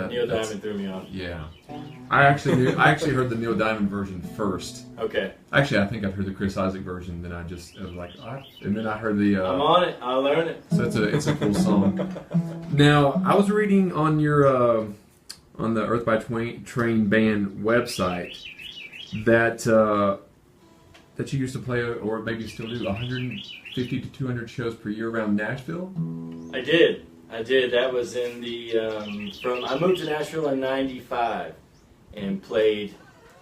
Neil Diamond threw me off. Yeah, I actually heard the Neil Diamond version first. Okay. Actually, I think I've heard the Chris Isaak version. Then I was like, and then I heard the. I'm on it. I'll learn it. So it's a cool song. Now I was reading on your on the Earth by Train band website that that you used to play, or maybe still do, 150 to 200 shows per year around Nashville. I did. That was in the I moved to Nashville in '95 and played.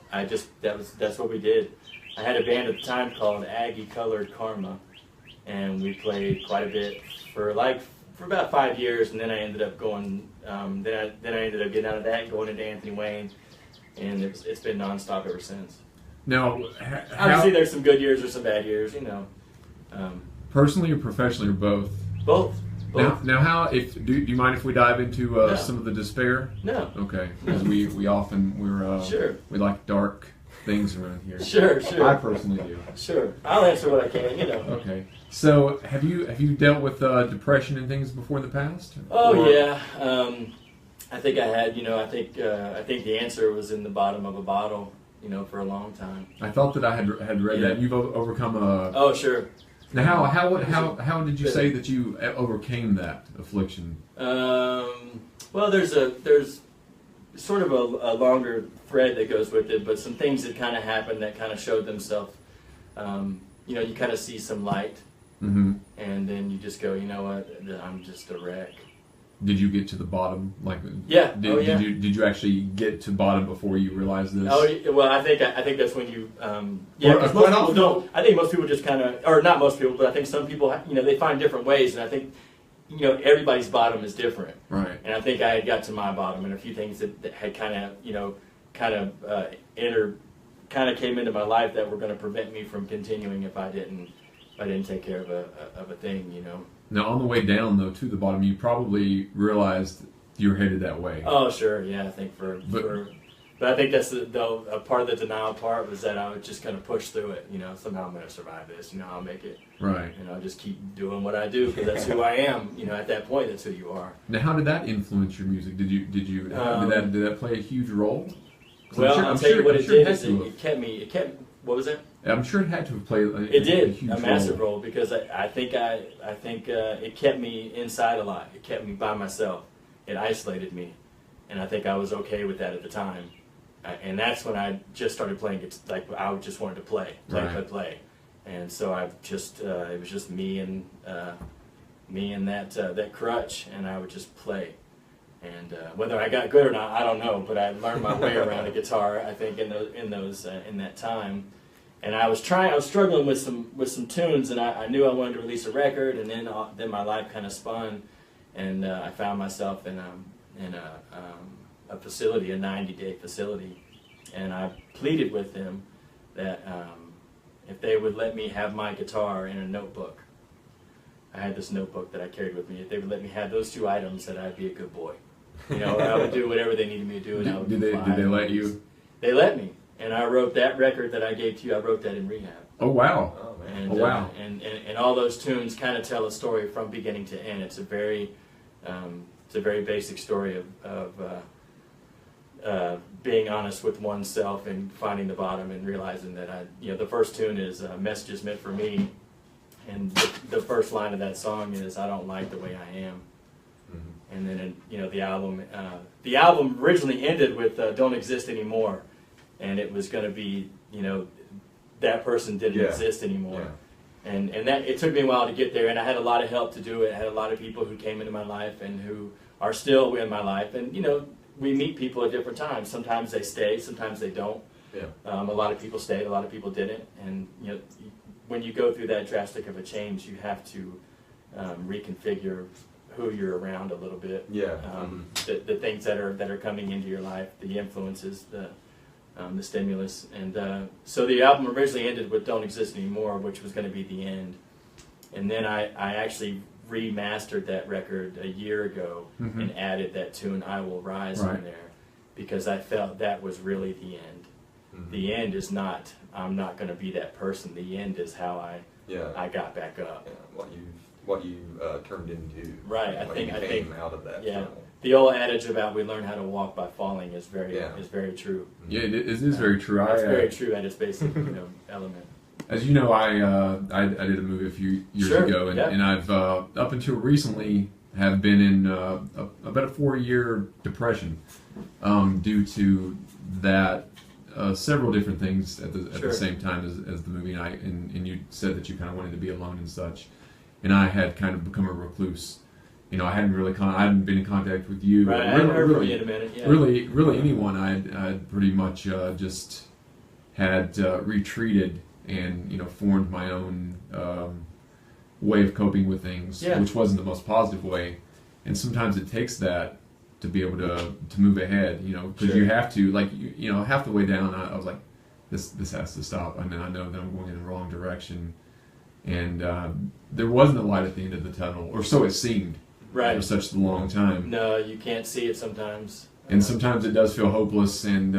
That's what we did. I had a band at the time called Aggie Colored Karma, and we played quite a bit for about 5 years, and then I ended up going. Then I ended up getting out of that and going into Anthony Wayne, and it's been nonstop ever since. Now, obviously, there's some good years or some bad years, personally or professionally or both? Both. Now, how? Do you mind if we dive into No. some of the despair? No. Okay, because we often sure. We like dark things around here. Sure. I personally do. Sure. I'll answer what I can. Okay. So, have you dealt with depression and things before in the past? Oh yeah. I think I had. I think the answer was in the bottom of a bottle. For a long time. I thought that I had read that. You've overcome a. Oh sure. Now, how did you say that you overcame that affliction? Well, there's sort of a longer thread that goes with it, but some things that kind of happened that kind of showed themselves. You kind of see some light, mm-hmm. and then you just go, you know what, I'm just a wreck. Did you get to the bottom? Yeah. Did you actually get to bottom before you realized this? Oh well, I think that's when you. Because most people don't. I think most people just kind of, or not most people, but I think some people, they find different ways, and I think, everybody's bottom is different. Right. And I think I had got to my bottom, and a few things that had kind of came into my life that were going to prevent me from continuing if I didn't take care of a thing. Now, on the way down, though, to the bottom, you probably realized you were headed that way. Oh, sure, yeah. I think but I think that's a part of the denial part was that I was just going to push through it. Somehow I'm going to survive this. I'll make it. Right. I'll just keep doing what I do because that's who I am. At that point, that's who you are. Now, how did that influence your music? Did that play a huge role? Well, I'll tell you what it did is it kept me. What was that? I'm sure it had to have played a huge massive role because I think it kept me inside a lot. It kept me by myself. It isolated me, and I think I was okay with that at the time. And that's when I just started playing. I just wanted to play, and so it was just me and that crutch, and I would just play. And whether I got good or not, I don't know. But I learned my way around a guitar. I think in that time. And I was struggling with some tunes, and I knew I wanted to release a record, and then my life kind of spun, and I found myself in a facility, a 90-day facility, and I pleaded with them that if they would let me have my guitar in a notebook. I had this notebook that I carried with me. If they would let me have those two items, that I'd be a good boy. I would do whatever they needed me to do, and I would Did they let you? They let me. And I wrote that record that I gave to you. I wrote that in rehab. Oh wow! Oh, man. Wow! And all those tunes kind of tell a story from beginning to end. It's a very basic story of being honest with oneself and finding the bottom and realizing that the first tune is "Messages Meant for Me," and the first line of that song is "I don't like the way I am." Mm-hmm. And then the album originally ended with "Don't Exist Anymore." And it was going to be, that person didn't exist anymore. Yeah. And that it took me a while to get there, and I had a lot of help to do it. I had a lot of people who came into my life and who are still in my life. And, we meet people at different times. Sometimes they stay, sometimes they don't. Yeah. A lot of people stayed, a lot of people didn't. And, when you go through that drastic of a change, you have to reconfigure who you're around a little bit. Yeah. The things that are coming into your life, the influences, the stimulus, and so the album originally ended with "Don't Exist Anymore," which was going to be the end. And then I actually remastered that record a year ago mm-hmm. and added that tune "I Will Rise" on there because I felt that was really the end. Mm-hmm. The end is not I'm not going to be that person. The end is how I got back up. Yeah, what you turned into. Right. I think out of that. Yeah. Film. the old adage about we learn how to walk by falling is very true. Yeah, it is very true. It's very true at its basic element. As you know, I did a movie a few years ago, and I've up until recently have been in about a 4-year depression due to that. Several different things at the same time as the movie, and you said that you kind of wanted to be alone and such, and I had kind of become a recluse. I hadn't been in contact with you. Right, I hadn't heard from you in a minute. Yeah. Really anyone. I'd pretty much just had retreated and formed my own way of coping with things, which wasn't the most positive way. And sometimes it takes that to be able to move ahead, because you have to, half the way down, I was like, this has to stop. And then I know that I'm going in the wrong direction, and there wasn't a light at the end of the tunnel, or so it seemed. Right. For such a long time. No, you can't see it sometimes. And sometimes it does feel hopeless, and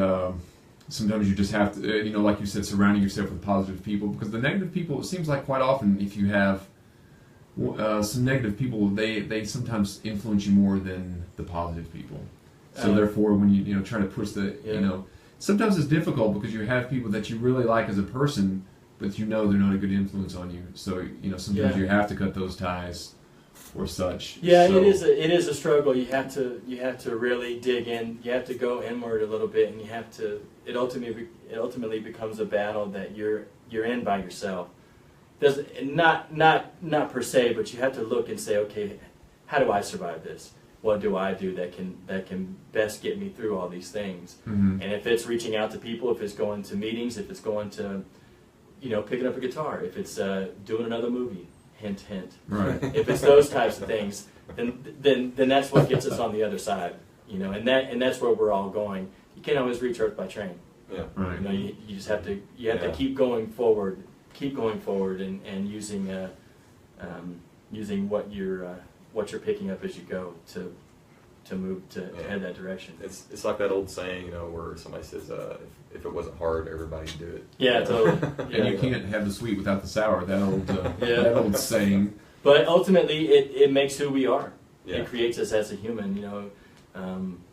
sometimes you just have to, like you said, surrounding yourself with positive people, because the negative people, it seems like quite often, if you have some negative people, they sometimes influence you more than the positive people. So therefore, when you try to push sometimes it's difficult because you have people that you really like as a person, but they're not a good influence on you. So sometimes you have to cut those ties or such. Yeah, so, it is a struggle. You have to really dig in. You have to go inward a little bit, and you have to. It ultimately becomes a battle that you're in by yourself. Not per se, but you have to look and say, okay, how do I survive this? What do I do that can best get me through all these things? Mm-hmm. And if it's reaching out to people, if it's going to meetings, if it's going to, picking up a guitar, if it's doing another movie, hint, hint. Right. If it's those types of things, then that's what gets us on the other side. And that's where we're all going. You can't always reach Earth by train. Yeah. Right. You just have to keep going forward. Keep going forward and using what you're picking up as you go to move to head that direction. It's like that old saying, where somebody says, if it wasn't hard, everybody'd do it. Yeah, totally. And you can't have the sweet without the sour. That old saying. But ultimately, it makes who we are. Yeah. It creates us as a human.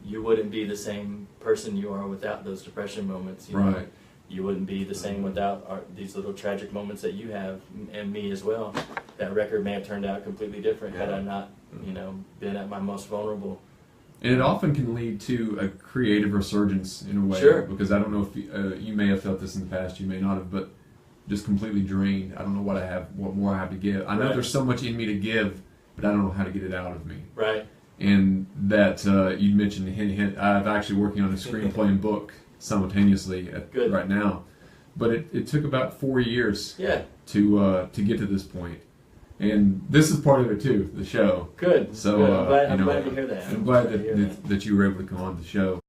You wouldn't be the same person you are without those depression moments. Right. You wouldn't be the same without these little tragic moments that you have, and me as well. That record may have turned out completely different had I not, been at my most vulnerable. And it often can lead to a creative resurgence in a way. Sure. Because I don't know if you may have felt this in the past, you may not have, but just completely drained. I don't know what more I have to give. I know there's so much in me to give, but I don't know how to get it out of me. Right. And that you mentioned, hint, I'm actually working on a screenplay and book simultaneously right now, but it took about 4 years to get to this point, and this is part of it too, the show. Good. So good. I'm glad to hear that. I'm glad that you were able to come on the show.